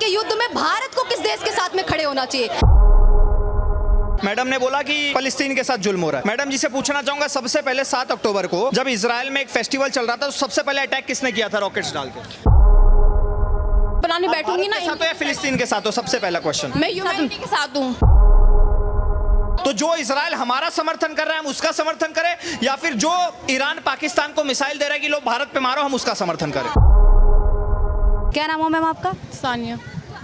के युद्ध में भारत को किस देश के साथ में खड़े होना चाहिए? मैडम ने बोला कि फलस्तीन के साथ जुल्म हो रहा है। मैडम जी से पूछना चाहूंगा, सबसे पहले 7 अक्टूबर को जब इजराइल में एक फेस्टिवल चल रहा था तो सबसे पहले अटैक किसने किया था रॉकेट्स डाल के? बनाने बैठूंगी ना, साथ हो या फिलिस्तीन के साथ हो? सबसे पहला क्वेश्चन। मैं ह्यूमैनिटी के साथ हूँ। तो जो इजराइल हमारा समर्थन कर रहा है हम उसका समर्थन करें, या फिर जो ईरान पाकिस्तान को मिसाइल दे रहा है कि लोग भारत पे मारो हम उसका समर्थन करें? क्या नाम हो मैम आपका? सानिया,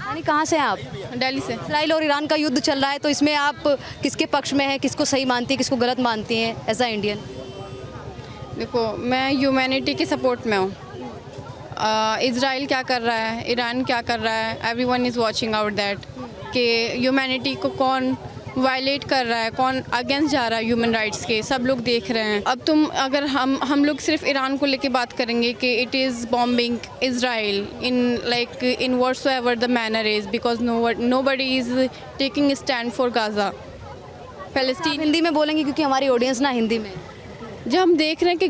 यानी कहाँ से हैं आप? दिल्ली से। इजराइल और ईरान का युद्ध चल रहा है, तो इसमें आप किसके पक्ष में हैं, किसको सही मानती हैं, किसको गलत मानती हैं एज अ इंडियन? देखो, मैं ह्यूमैनिटी के सपोर्ट में हूँ। इजराइल क्या कर रहा है, ईरान क्या कर रहा है, everyone is watching out that कि ह्यूमैनिटी को कौन वायलेट कर रहा है, कौन अगेंस्ट जा रहा है ह्यूमन राइट्स के, सब लोग देख रहे हैं। अब अगर हम लोग सिर्फ ईरान को लेके बात करेंगे कि it is bombing Israel in whatsoever the manner is, because nobody is taking stand for Gaza Palestine. Hindi में बोलेंगे क्योंकि हमारी ऑडियंस ना हिंदी में। जब हम देख रहे हैं कि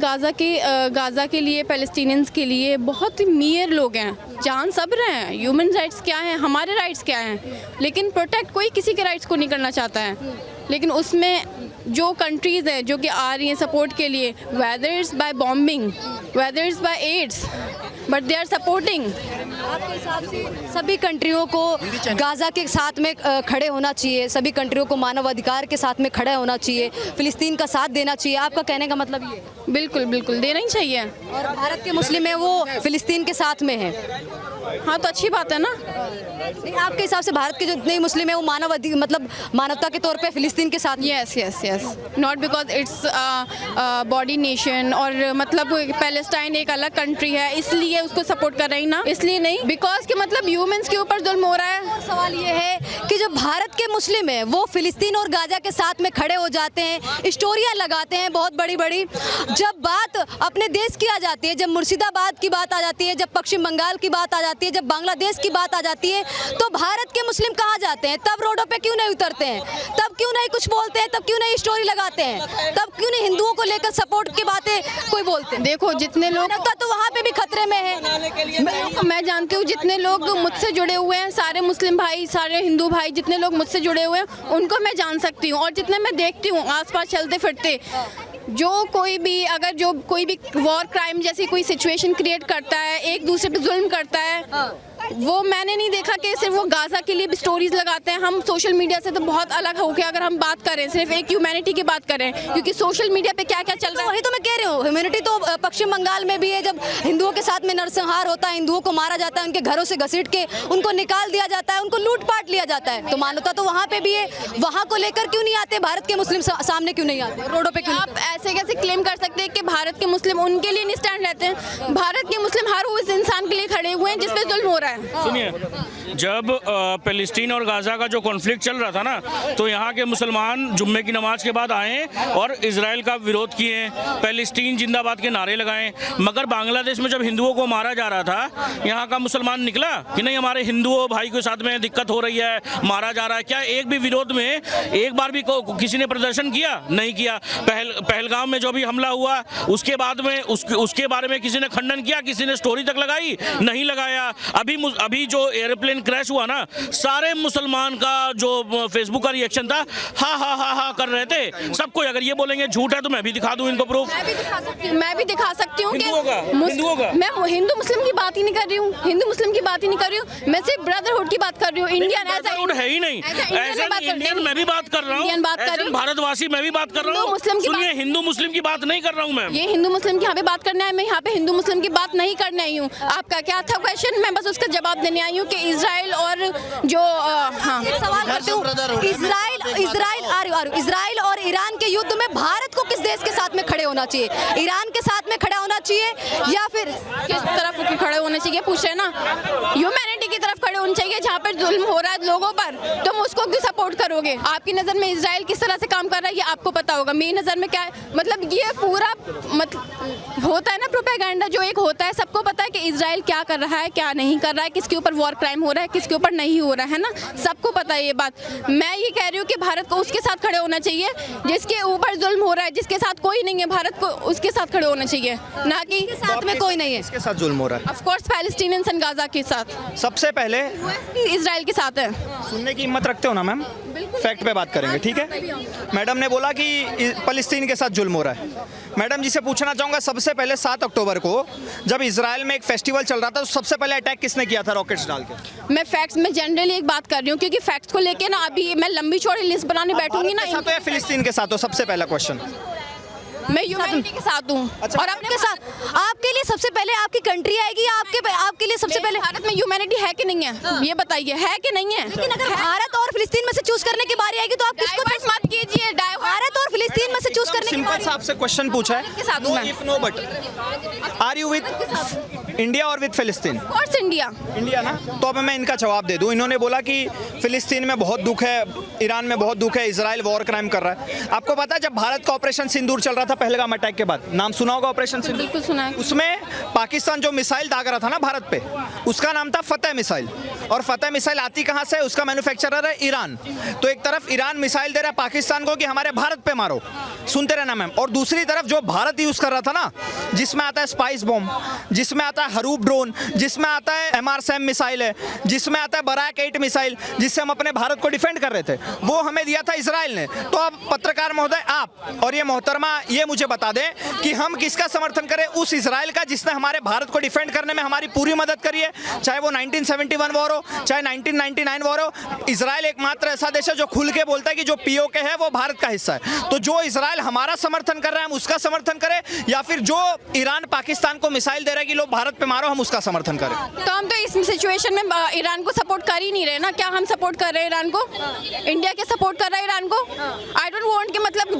गाज़ा के लिए, पैलेस्टीनियंस के लिए बहुत ही मीर लोग हैं, जान सब रहे हैं। ह्यूमन राइट्स क्या हैं, हमारे राइट्स क्या हैं, लेकिन प्रोटेक्ट कोई किसी के राइट्स को नहीं करना चाहता है। लेकिन उसमें जो कंट्रीज़ हैं जो कि आ रही हैं सपोर्ट के लिए, whether is by bombing, whether is by aids, but they are supporting. आपके हिसाब से सभी कंट्रियों को गाज़ा के साथ में खड़े होना चाहिए, सभी कंट्रियों को मानव अधिकार के साथ में खड़ा होना चाहिए, फिलिस्तीन का साथ देना चाहिए, आपका कहने का मतलब ये है? बिल्कुल बिल्कुल देना ही चाहिए। और भारत के मुस्लिम है वो फिलिस्तीन के साथ में है। हाँ, तो अच्छी बात है ना। नहीं, आपके हिसाब से भारत के जो जितने मुस्लिम है वो मतलब मानवता के तौर पे फिलिस्तीन के साथ? Yes yes yes, not because its body nation, और मतलब पैलेस्टाइन एक अलग कंट्री है इसलिए उसको सपोर्ट कर रही ना, इसलिए नहीं, बिकॉज कि मतलब ह्यूमंस के ऊपर जुल्म हो रहा है। सवाल ये है कि जो भारत के मुस्लिम है वो फिलिस्तीन और गाजा के साथ में खड़े हो जाते हैं, स्टोरियां लगाते हैं बहुत बड़ी बड़ी। जब बात अपने देश की आ जाती है, जब मुर्शिदाबाद की बात आ जाती है, जब पश्चिम बंगाल की बात आ जाती है, जब बांग्लादेश की बात आ जाती है, तो भारत के मुस्लिम कहाँ जाते हैं? तब रोडों पे क्यों नहीं उतरते हैं? तब क्यों नहीं कुछ बोलते हैं? तब क्यों नहीं स्टोरी लगाते हैं? तब क्यों नहीं हिंदुओं को लेकर सपोर्ट की बातें कोई बोलते हैं? देखो, जितने लोग तो वहाँ पे भी खतरे में है। मैं जानती हूँ जितने लोग मुझसे जुड़े हुए हैं, सारे मुस्लिम भाई, सारे हिंदू भाई, जितने लोग मुझसे जुड़े हुए हैं उनको मैं जान सकती हूँ, और जितने मैं देखती हूँ आसपास चलते फिरते, जो कोई भी वॉर क्राइम जैसी कोई सिचुएशन क्रिएट करता है, एक दूसरे पे जुल्म करता है, वो मैंने नहीं देखा कि सिर्फ वो गाज़ा के लिए भी स्टोरीज लगाते हैं। हम सोशल मीडिया से तो बहुत अलग हो गया, अगर हम बात करें सिर्फ एक ह्यूमैनिटी की बात करें, क्योंकि सोशल मीडिया पे क्या क्या चल रहा है। वही तो मैं कह रही हूँ, ह्यूमैनिटी तो पश्चिम बंगाल में भी है, जब हिंदुओं के साथ में नरसंहार होता है, हिंदुओं को मारा जाता है, उनके घरों से घसीट के उनको निकाल दिया जाता है, उनको लूटपाट लिया जाता है, तो मानवता तो वहाँ पे भी है। वहाँ को लेकर क्यों नहीं आते भारत के मुस्लिम सामने, क्यों नहीं आते रोडों पे? क्यों आप ऐसे कैसे क्लेम कर सकते हैं कि भारत के मुस्लिम उनके लिए नहीं स्टैंड लेते हैं? भारत के मुस्लिम हर उस इंसान के लिए खड़े हुए हैं जिसपे जुल्म हो रहा है। सुनिए, जब पैलेस्टीन और गाज़ा का जो कॉन्फ्लिक्ट चल रहा था ना, तो यहाँ के मुसलमान जुम्मे की नमाज के बाद आए और इजराइल का विरोध किए, पैलेस्टीन जिंदाबाद के नारे लगाए। मगर बांग्लादेश में जब हिंदुओं को मारा जा रहा था, यहाँ का मुसलमान निकला कि नहीं हमारे हिंदुओं भाई के साथ में दिक्कत हो रही है, मारा जा रहा है? क्या एक भी विरोध में एक बार भी किसी ने प्रदर्शन किया? नहीं किया। पहलगाम में जो भी हमला हुआ उसके बाद में उसके बारे में किसी ने खंडन किया? किसी ने स्टोरी तक लगाई? नहीं लगाया। अभी जो एयरप्लेन क्रैश हुआ ना, सारे मुसलमान का जो फेसबुक का रिएक्शन था, हा कर रहे थे सबको। अगर ये बोलेंगे झूठ है तो मैं भी दिखा दूं इनको प्रूफ। मैं भी दिखा सकती हूँ कि हिंदुओं का मैं हिंदू मुस्लिम की बात ही नहीं कर रही हूँ, हिंदू मुस्लिम की बात ही नहीं कर रही हूँ, मैं सिर्फ ब्रदरहुड की बात कर रही हूँ। इंडियन है ही नहीं, ऐसे इंडियन मैं भी बात कर रहा हूँ, भारतवासी मैं भी बात कर रहा हूँ। सुनिए, हिंदू मुस्लिम की बात नहीं कर रहा हूँ मैं। ये हिंदू मुस्लिम की यहाँ पे बात करना है, मैं यहाँ पे हिंदू मुस्लिम की बात नहीं करने आई हूँ। आपका क्या था क्वेश्चन? मैं बस उसका जवाब देने आई हूँ कि इजराइल और जो सवाल करती हूँ, इजराइल और ईरान के युद्ध में भारत को किस देश के साथ में खड़े होना चाहिए? ईरान के साथ में खड़ा होना चाहिए या फिर किस तरफ खड़े होने चाहिए? पूछ रहे ना, ह्यूमैनिटी की तरफ खड़े होने चाहिए। जहाँ पर जुल्म हो रहा है लोगों पर, तुम उसको क्यों सपोर्ट करोगे? आपकी नज़र में इजराइल किस तरह से काम कर रहा है ये आपको पता होगा, मेरी नज़र में क्या है? मतलब ये पूरा होता है ना प्रोपेगेंडा, जो एक होता है, सबको पता है कि इजराइल क्या कर रहा है, क्या नहीं कर रहा है, किसके ऊपर वॉर क्राइम हो रहा है, किसके ऊपर नहीं हो रहा है ना, सबको पता है ये बात। मैं ये कह रही हूँ कि भारत को उसके साथ खड़े होना चाहिए जिसके ऊपर जुल्म हो रहा है, जिसके साथ कोई नहीं है, भारत को उसके साथ खड़े होना चाहिए, ना कि साथ में कोई नहीं है। इसके साथ जुल्म हो रहा है। Of course Palestinians and Gaza के साथ। सब सबसे पहले इसराइल के साथ है। सुनने की हिम्मत रखते हो ना मैम? फैक्ट पे बात करेंगे, ठीक है? मैडम ने बोला कि फलस्तीन के साथ जुल्म हो रहा है। मैडम जी से पूछना चाहूँगा, सबसे पहले 7 अक्टूबर को जब इजराइल में एक फेस्टिवल चल रहा था तो सबसे पहले अटैक किसने किया था रॉकेट्स डाल के? मैं फैक्ट्स में जनरली एक बात कर रही हूँ, क्योंकि फैक्ट्स को लेके ना अभी मैं लंबी चौड़ी लिस्ट बनाने बैठूंगी ना, भारत के साथ हो या फिलिस्तीन के साथ हो? सबसे पहला क्वेश्चन। मैं ह्यूमैनिटी के साथ हूँ। अच्छा, और अपने के साथ आपके लिए सबसे पहले आपकी कंट्री आएगी या आपके लिए सबसे पहले भारत में ह्यूमैनिटी है कि नहीं है, ये बताइए, है कि नहीं है? लेकिन अगर भारत और फिलिस्तीन में से चूज करने की बारी आएगी तो आप किसको डाइवर्ट मत कीजिए। भारत और फिलिस्तीन में से चूज करने की सिंपल बारी सा आपसे क्वेश्चन पूछा के है, साथ नो हूँ मैं। If no but, are you with India और with Palestine? Course India. India ना? तो अब मैं इनका जवाब दे दूं। इन्होंने बोला कि फिलिस्तीन में बहुत दुख है, ईरान में बहुत दुख है, इजराइल वॉर क्राइम कर रहा है। आपको पता है जब भारत का ऑपरेशन सिंदूर चल रहा था पहलगाम अटैक के बाद, नाम सुना होगा ऑपरेशन सिंदूर? बिल्कुल सुना है। उसमें पाकिस्तान जो मिसाइल दाग रहा था ना भारत पे, उसका नाम था फतेह मिसाइल। और फतेह मिसाइल आती कहाँ से? उसका मैन्युफैक्चरर है ईरान। तो एक तरफ ईरान मिसाइल दे रहा है पाकिस्तान को कि हमारे भारत पे मारो, सुनते रहना मैम। और दूसरी तरफ जो भारत यूज कर रहा था ना, जिसमें आता है स्पाइस बॉम्ब, जिसमें आता है हरूप ड्रोन, जिसमें आता है MR-SAM मिसाइल है, जिसमें आता है बराक 8 मिसाइल, जिससे हम अपने भारत को डिफेंड कर रहे थे, वो हमें दिया था इजराइल ने। तो अब पत्रकार महोदय आप और ये मोहतरमा ये मुझे बता दें कि हम किसका समर्थन करें? उस इजराइल का जिसने हमारे भारत को डिफेंड करने में हमारी पूरी मदद करी है, चाहे वो 1971 वॉर हो, चाहे 1999 वॉर हो। इजराइल एकमात्र ऐसा देश है जो खुल के बोलता है कि जो POK है वो भारत का हिस्सा है। तो जो इजराइल हमारा समर्थन कर रहा है हम उसका समर्थन करें, या फिर जो ईरान पाकिस्तान को मिसाइल दे रहा है कि लोग भारत पे मारो, हम उसका समर्थन करें? तो हम तो इस सिचुएशन में ईरान को सपोर्ट कर ही नहीं रहे ना। क्या हम सपोर्ट कर रहे हैं ईरान को? इंडिया के सपोर्ट कर रहा है ईरान को? आई डोंट वांट कि मतलब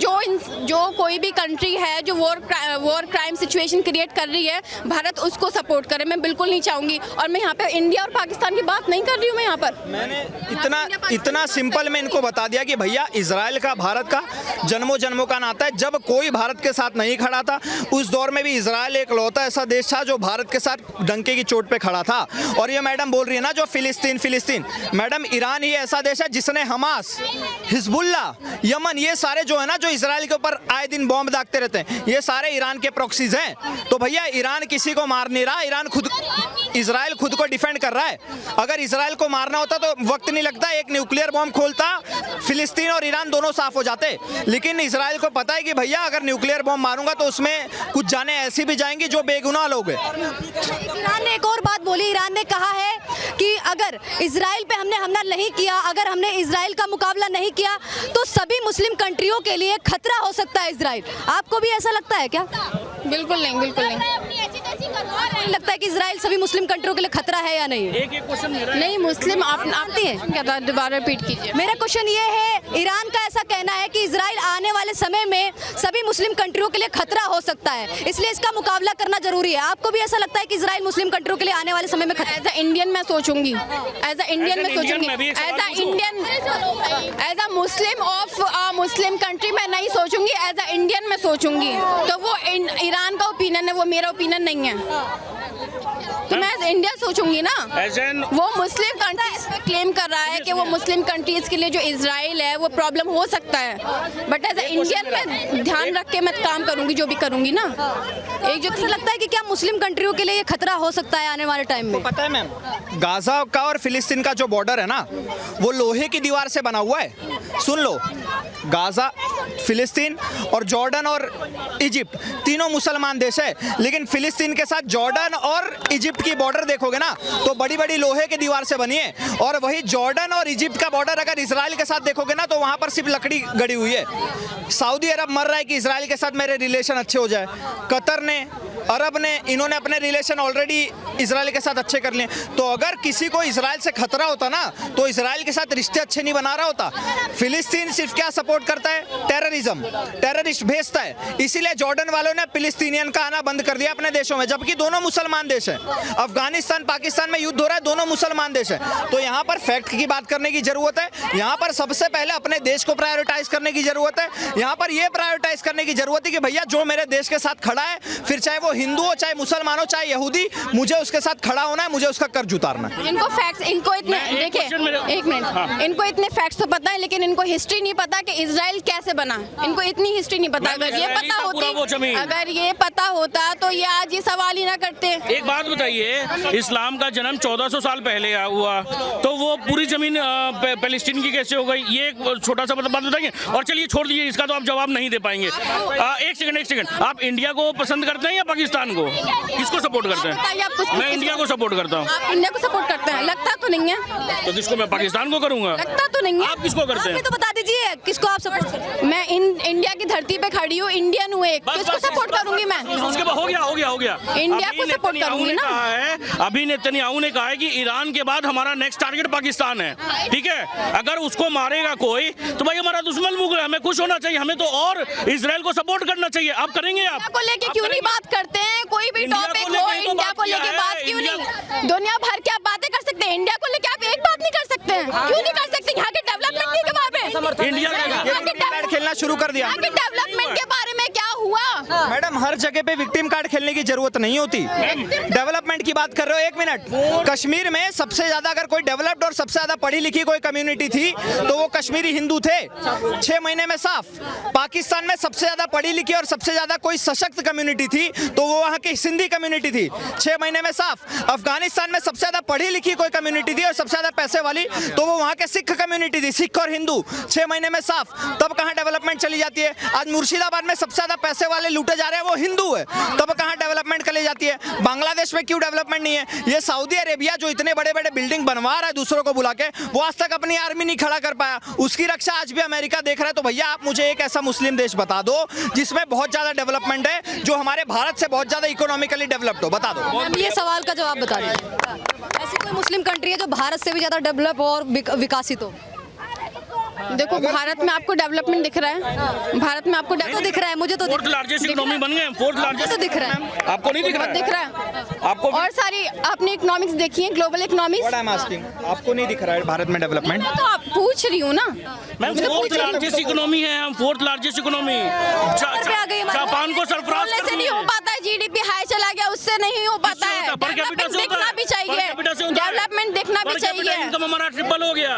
जो कोई भी कंट्री है जो वॉर क्राइम सिचुएशन क्रिएट कर रही है, भारत उसको सपोर्ट करे। मैं बिल्कुल नहीं चाहूंगी। और मैं यहाँ पे इंडिया और पाकिस्तान की बात नहीं कर रही हूँ। मैं यहाँ पर मैंने इतना सिंपल में इनको बता दिया कि भैया इजराइल का भारत का जन्मों जन्मों का नाता है। जब कोई भारत के साथ नहीं खड़ा था उस दौर में भी इजराइल एक लौता ऐसा देश था जो भारत के साथ डंके की चोट पे खड़ा था। और ये मैडम बोल रही है ना जो फिलिस्तीन, मैडम ईरान ही ऐसा देश है जिसने हमास, हिजबुल्ला, यमन, ये सारे जो है ना जो इजराइल के ऊपर आए दिन बॉम्ब दागते रहते हैं, ये सारे ईरान के प्रॉक्सीज हैं। तो भैया ईरान किसी को मार नहीं रहा, इजराइल खुद को डिफेंड कर रहा है। अगर इजराइल को मारना होता तो वक्त नहीं लगता, एक न्यूक्लियर बॉम्ब खोलता, फिलिस्तीन और ईरान दोनों साफ हो जाते। लेकिन इजराइल को पता है कि भैया अगर न्यूक्लियर बॉम्ब मारूंगा तो उसमें कुछ जाने ऐसी भी जाएंगी जो बेगुनाह लोग हैं। ईरान ने एक और बात बोली। ईरान ने कहा है कि अगर इजराइल पे हमने हमला नहीं किया, अगर हमने इजराइल का मुकाबला नहीं किया तो सभी मुस्लिम कंट्रियों के लिए खतरा हो सकता है इजराइल। आपको भी ऐसा लगता है क्या? बिल्कुल नहीं, बिल्कुल नहीं। नहीं लगता है कि इजराइल सभी मुस्लिम कंट्रियों के लिए खतरा है या नहीं? एक क्वेश्चन मेरा नहीं, मुस्लिम आप आती है क्या था? दोबारा रिपीट कीजिए। मेरा क्वेश्चन ये है, ईरान का ऐसा कहना है कि इजराइल आने वाले समय में सभी मुस्लिम कंट्रियों के लिए खतरा हो सकता है, इसलिए इसका मुकाबला करना जरूरी है। आपको भी ऐसा लगता है कि इजराइल मुस्लिम कंट्रियों के लिए आने वाले समय में खतरा? एज अ इंडियन मैं सोचूंगी, एज अ इंडियन मैं सोचूंगी, मैं भी एक सवाल as a Indian, as a Muslim of Muslim country मैं नहीं सोचूंगी, एज अ इंडियन मैं सोचूंगी। तो वो ईरान का ओपिनियन है, वो मेरा ओपिनियन नहीं है। तो मैं एज इंडिया सोचूंगी ना। वो मुस्लिम कंट्रीज पे क्लेम कर रहा है कि वो मुस्लिम कंट्रीज के लिए जो इजराइल है वो प्रॉब्लम हो सकता है, बट एज अ इंडियन मैं ध्यान रख के मैं काम करूंगी जो भी करूंगी ना। एक जो ऐसा लगता है कि क्या मुस्लिम कंट्रियों के लिए ये खतरा हो सकता है आने वाले टाइम में? पता है मैम, गाजा का और फिलिस्तीन का जो बॉर्डर है ना वो लोहे की दीवार से बना हुआ है। सुन लो, गाजा, फिलिस्तीन और जॉर्डन और इजिप्ट तीनों मुसलमान देश है, लेकिन फिलिस्तीन के साथ जॉर्डन और इजिप्ट की बॉर्डर देखोगे ना तो बड़ी बड़ी लोहे की दीवार से बनी है। और वही जॉर्डन और इजिप्ट का बॉर्डर अगर इजराइल के साथ देखोगे ना तो वहां पर सिर्फ लकड़ी गड़ी हुई है। सऊदी अरब मर रहा है कि इजराइल के साथ मेरे रिलेशन अच्छे हो जाए। कतर ने, अरब ने, इन्होंने अपने रिलेशन ऑलरेडी इजराइल के साथ अच्छे कर लिए। तो अगर किसी को इजराइल से खतरा होता ना तो इजराइल के साथ रिश्ते अच्छे नहीं बना रहा होता। फिलिस्तीन सिर्फ क्या सपोर्ट करता है? टेररिज्म, टेररिस्ट भेजता है। इसीलिए जॉर्डन वालों ने फिलिस्तीनियन का आना बंद कर दिया अपने देशों में, जबकि दोनों मुसलमान देश हैं। अफगानिस्तान पाकिस्तान में युद्ध हो रहा है, दोनों मुसलमान देश हैं। तो यहाँ पर फैक्ट की बात करने की जरूरत है। यहाँ पर सबसे पहले अपने देश को प्रायोरिटाइज करने की जरूरत है। यहाँ पर यह प्रायोरिटाइज करने की जरूरत है कि भैया जो मेरे देश के साथ खड़ा है, फिर चाहे वो हिंदू हो चाहे मुसलमान हो चाहे यहूदी, मुझे उसके साथ खड़ा होना है, मुझे उसका कर्ज उतारना है। इनको फैक्ट्स, इनको इतने मैं एक देखिए, question मेरे- एक मिनट, इनको इतने फैक्ट्स तो पता है, लेकिन इनको हिस्ट्री नहीं पता कि इजराइल कैसे बना। इनको इतनी हिस्ट्री नहीं पता। मैम, अगर ये इजराइली पता का पूरा वो जमीन। होती, अगर ये पता होता तो ये आज ये सवाल ही ना करते। एक बात बताइए, इस्लाम का जन्म 1400 साल पहले हुआ, तो वो पूरी जमीन पैलेस्टीन की कैसे हो गई? ये एक छोटा सा बात बताइए। और चलिए छोड़ दीजिए, इसका तो आप जवाब नहीं दे पाएंगे। एक सेकंड, आप इंडिया को पसंद करते हैं या पाकिस्तान को? किसको सपोर्ट करते बताइए आप हैं? मैं इंडिया को सपोर्ट करता हूँ। आप इंडिया को सपोर्ट करते हैं? लगता तो नहीं है। तो किसको? मैं पाकिस्तान को करूँगा। लगता तो नहीं है। आप किसको करते आप भी हैं? तो बता दीजिए किसको आप सपोर्ट करते हैं? मैं इंडिया की धरती पे खड़ी हूँ, इंडियन हूँ एक, किसको सपोर्ट करूंगी मैं? उसके बाद हो गया। इंडिया अभी को support नेतन्याहू करूंगी ने ना। कहा है, अभी नेतन्याहू ने कहा है कि ईरान के बाद हमारा नेक्स्ट टारगेट पाकिस्तान है। ठीक है, अगर उसको मारेगा कोई तो भाई हमारा दुश्मन मुगल है, हमें खुश होना चाहिए, हमें तो और इजराइल को सपोर्ट करना चाहिए। आप करेंगे? आप इंडिया को लेके आप क्यों नहीं करेंगे? बात करते हैं? कोई भी इंडिया को टॉपिक लेके हो, ही तो इंडिया बात को किया लेके है, बात क्यों इंडिया- नहीं? दुनिया भर की आप बातें कर सकते हैं, इंडिया को लेके आप एक बात नहीं कर सकते हैं। क्यों नहीं कर सकते? यहाँ के डेवलपमेंट नहीं के बारे में, इंडिया का ये विक्टिम कार्ड खेलना शुरू कर दिया। यहाँ के डेवलपमेंट के बारे में क्या हुआ? मैडम, हर जगह पे विक्टिम कार्ड खेलने की जरूरत नहीं होती। डेवलपमेंट की बात कर रहे हो, एक मिनट। कश्मीर में सबसे ज्यादा अगर कोई डेवलप्ड और सबसे ज्यादा पढ़ी लिखी कोई कम्युनिटी थी तो वो कश्मीरी हिंदू थे, 6 महीने में साफ। पाकिस्तान में सबसे ज्यादा पढ़ी लिखी और सबसे ज्यादा कोई सशक्त कम्युनिटी थी तो वो वहाँ की सिंधी कम्युनिटी थी, 6 महीने में साफ। अफगानिस्तान में सबसे ज्यादा पढ़ी लिखी कोई कम्युनिटी थी और सबसे ज्यादा पैसे वाली तो वो वहाँ के सिख कम्युनिटी थी, सिख और हिंदू, 6 महीने में साफ। तब कहाँ डेवलपमेंट चली जाती है? आज मुर्शिदाबाद में सबसे ज्यादा पैसे वाले लूटे जा रहे हैं, वो हिंदू है, तब कहाँ डेवलपमेंट चली जाती है? बांग्लादेश में क्यों डेवलपमेंट नहीं है? ये सऊदी अरेबिया जो इतने बड़े बड़े बिल्डिंग बनवा रहा है दूसरों को बुला के, वो आज तक अपनी आर्मी नहीं खड़ा कर पाया, उसकी रक्षा आज भी अमेरिका देख रहा है। तो भैया आप मुझे एक ऐसा मुस्लिम देश बता दो जिसमें बहुत ज्यादा डेवलपमेंट है, जो हमारे भारत से बहुत ज्यादा इकोनॉमिकली डेवलप्ड हो, बता दो। मैम, ये सवाल का जवाब बता दीजिए। ऐसी कोई मुस्लिम कंट्री है जो भारत से भी ज्यादा डेवलप और विकसित हो? देखो, भारत में आपको डेवलपमेंट दिख रहा है? भारत में आपको तो दिख रहा है, मुझे तो फोर्थ लार्जेस्ट इकोनॉमी बन गए, फोर्थ लार्जेस्ट तो दिख रहा है। आपको नहीं दिख रहा है? दिख रहा है। आपको और सारी आपने इकोनॉमिक्स देखी है, global economics. What I'm asking, आपको नहीं दिख रहा है भारत में डेवलपमेंट? तो आप पूछ रही हूँ ना। मैम, फोर्थ लार्जेस्ट इकोनॉमी है हम, फोर्थ लार्जेस्ट इकोनॉमी। पे आ गई हमारी। जापान को सरफराज बोलने कर से नहीं दिए। हो पाता है, जीडीपी हाई चला गया, उससे नहीं हो पाता है। पर कैपिटा से होता देखना है। भी पर चाहिए, कैपिटा से होता है। डेवलपमेंट देखना भी पर कैपिटा चाहिए। इनकम हमारा ट्रिपल हो गया।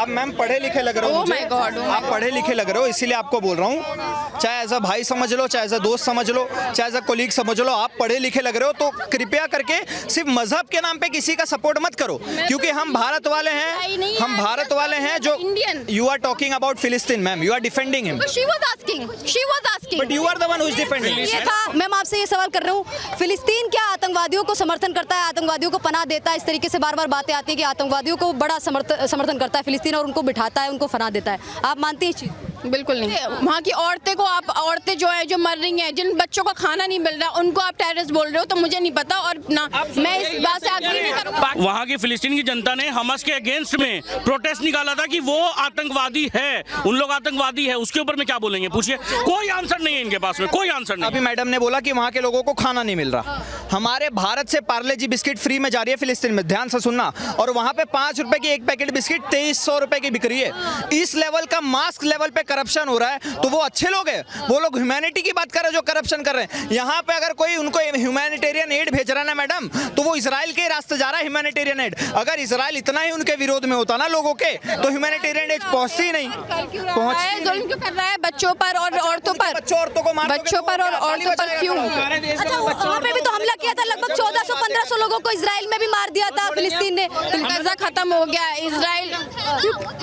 आप मैम पढ़े लिखे लग रहे हो Oh मुझे। my God, oh my आप पढ़े लिखे लग रहे हो, इसीलिए आपको बोल रहा हूँ। चाहे एज अ भाई समझ लो, चाहे एज अ दोस्त समझ लो, चाहे एज अ कोलीग समझ लो, आप पढ़े लिखे लग रहे हो तो कृपया करके सिर्फ मजहब के नाम पे किसी का सपोर्ट मत करो, क्योंकि हम भारत वाले हैं, हम भारत वाले हैं जो Indian. You are talking about फिलिस्तीन ma'am, you are defending him, She was asking. But you are the one who is defending. ये था, मैम आपसे ये सवाल कर रहा हूँ, फिलिस्तीन क्या आतंकवादियों को समर्थन करता है, आतंकवादियों को पनाह देता है? इस तरीके से बार बार बातें आती है कि आतंकवादियों को बड़ा समर्थन करता है फिलिस्तीन और उनको बिठाता है, उनको पनाह देता है। आप मानते हैं इस चीज़? बिल्कुल नहीं। वहाँ की औरतें को आप, औरतें जो है जो मर रही हैं, जिन बच्चों को खाना नहीं मिल रहा, उनको आप टेररिस्ट बोल रहे हो, तो मुझे नहीं पता और ना मैं इस बात से एग्री नहीं करूँगा। वहाँ की फिलिस्तीन की जनता ने हमास के अगेंस्ट में प्रोटेस्ट निकाला था कि वो आतंकवादी है, उन लोग आतंकवादी है, उसके ऊपर में क्या बोलेंगे? पूछिए, कोई आंसर नहीं है इनके पास में, कोई आंसर नहीं। अभी मैडम ने बोला कि वहाँ के लोगों को खाना नहीं मिल रहा। हमारे भारत से पार्ले जी बिस्किट फ्री में जा रही है फिलिस्तीन में, ध्यान से सुनना, और वहाँ पे 5 रुपए की एक पैकेट बिस्किट 2300 रुपए की बिक रही है। इस लेवल का मास्क लेवल पे करप्शन हो रहा है, तो वो अच्छे लोग हैं? वो लोग ह्यूमैनिटी की बात कर रहे हैं जो करप्शन कर रहे हैं। यहाँ पे अगर कोई उनको ह्यूमैनिटेरियन एड भेज रहा है ना मैडम, तो वो इजराइल के रास्ते जा रहा है ह्यूमैनिटेरियन एड। अगर इजराइल इतना ही उनके विरोध में होता ना लोगों के, तो ह्यूमैनिटेरियन एड पहुँचती ही नहीं। जुल्म क्यों कर रहा है बच्चों पर और औरतों पर? बच्चों औरतों को मार बच्चों पर और औरतों पर क्यों? अच्छा, वहाँ पे भी तो हमला किया था, लगभग 1400-1500 लोगों को इजराइल में भी मार दिया था फिलिस्तीन ने। गजा खत्म हो गया, इजराइल,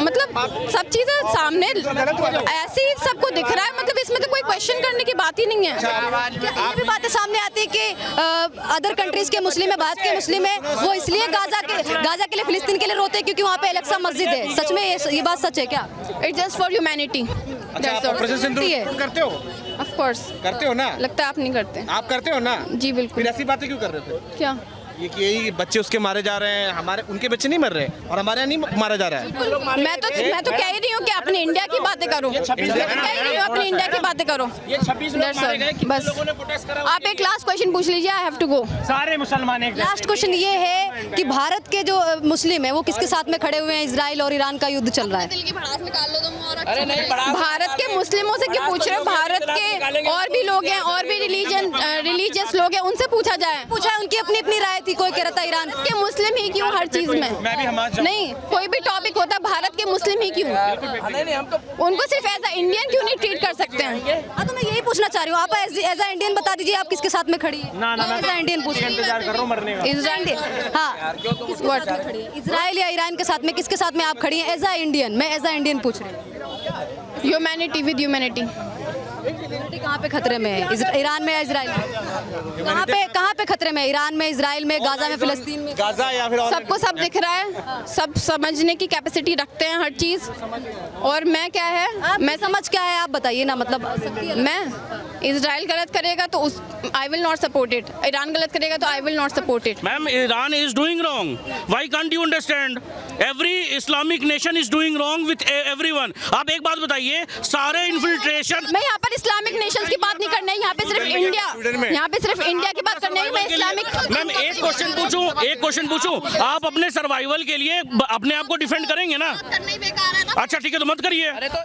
मतलब सब चीजें सामने ऐसे ही सबको दिख रहा है, मतलब इसमें तो कोई क्वेश्चन करने की बात ही नहीं है। ये भी बातें सामने आती है कि अदर कंट्रीज के मुस्लिम है, भारत के मुस्लिम है, वो इसलिए गाजा के लिए, फिलिस्तीन के लिए रोते हैं क्योंकि वहाँ पे अलेक्सा मस्जिद है। सच में ये बात सच है क्या? It's just for humanity. Operation Sindoor करते हो? ऑफ कोर्स करते हो ना? लगता है आप नहीं करते। आप करते हो ना? जी बिल्कुल। फिर ऐसी बातें क्यों कर रहे थे? क्या ये कि यही बच्चे उसके मारे जा रहे हैं, हमारे उनके बच्चे नहीं मर रहे और हमारे यहाँ नहीं मारा जा रहा है। मैं तो कह ही रही हूँ कि अपनी इंडिया की बातें करो, मैं तो कह ही रही हूँ अपनी इंडिया की बातें करो। That's all। बस आप एक लास्ट क्वेश्चन पूछ लीजिए, आई हैव टू गो। सारे मुसलमान एक लास्ट क्वेश्चन ये है कि भारत के जो मुस्लिम है वो किसके साथ में खड़े हुए हैं? इजराइल और ईरान का युद्ध चल रहा है। भारत के मुस्लिमों से क्यों पूछ रहे हो? भारत के और भी लोग हैं, और भी रिलीजियस लोग हैं, उनसे पूछा जाए। पूछा है, उनकी अपनी अपनी राय थी। कोई कह रहा था ईरान के मुस्लिम ही क्यों हर चीज में? मैं भी हमारा नहीं, कोई भी टॉपिक होता है भारत के मुस्लिम ही क्यों? उनको सिर्फ एज अ इंडियन क्यों नहीं ट्रीट कर सकते हैं? हाँ, तो मैं यही पूछना चाह रही हूँ, आप एज अ इंडियन बता दीजिए आप किसके साथ में खड़ी है? एज अ इंडियन पूछ रही इंतजार कर रहा हूँ मरने का। इजराइल। हाँ, किसके साथ में खड़ी है? इजराइल या ईरान के साथ में किसके साथ में आप खड़ी हैं? एज अ इंडियन, मैं एज अ इंडियन पूछ रही हूँ। Humanity with humanity. ह्यूमैनिटी कहाँ पे खतरे में है? ईरान में या इजराइल में? कहाँ पे खतरे में है? ईरान में, इजराइल में, गाजा में, फिलिस्तीन में? गाजा या फिर और सबको सब दिख रहा है, सब समझने की कैपेसिटी रखते हैं हर चीज। और मैं क्या है, मैं समझ क्या है आप बताइए ना, मतलब मैं इजराइल गलत करेगा तो उस I will not support it, Iran गलत करेगा तो I will not support it. Ma'am, Iran is doing wrong, why can't you understand? Every Islamic nation is doing wrong with everyone. आप एक बात बताइए, सारे इन्फिल्ट्रेशन। मैं यहाँ पर इस्लामिक नेशंस की बात नहीं करना है, यहाँ पे सिर्फ इंडिया, यहाँ पे सिर्फ इंडिया की बात करनी है। मैं इस्लामिक मैम एक क्वेश्चन पूछूं, आप अपने सर्वाइवल के लिए अपने आप को डिफेंड करेंगे ना? अच्छा ठीक है, तो मत करिए।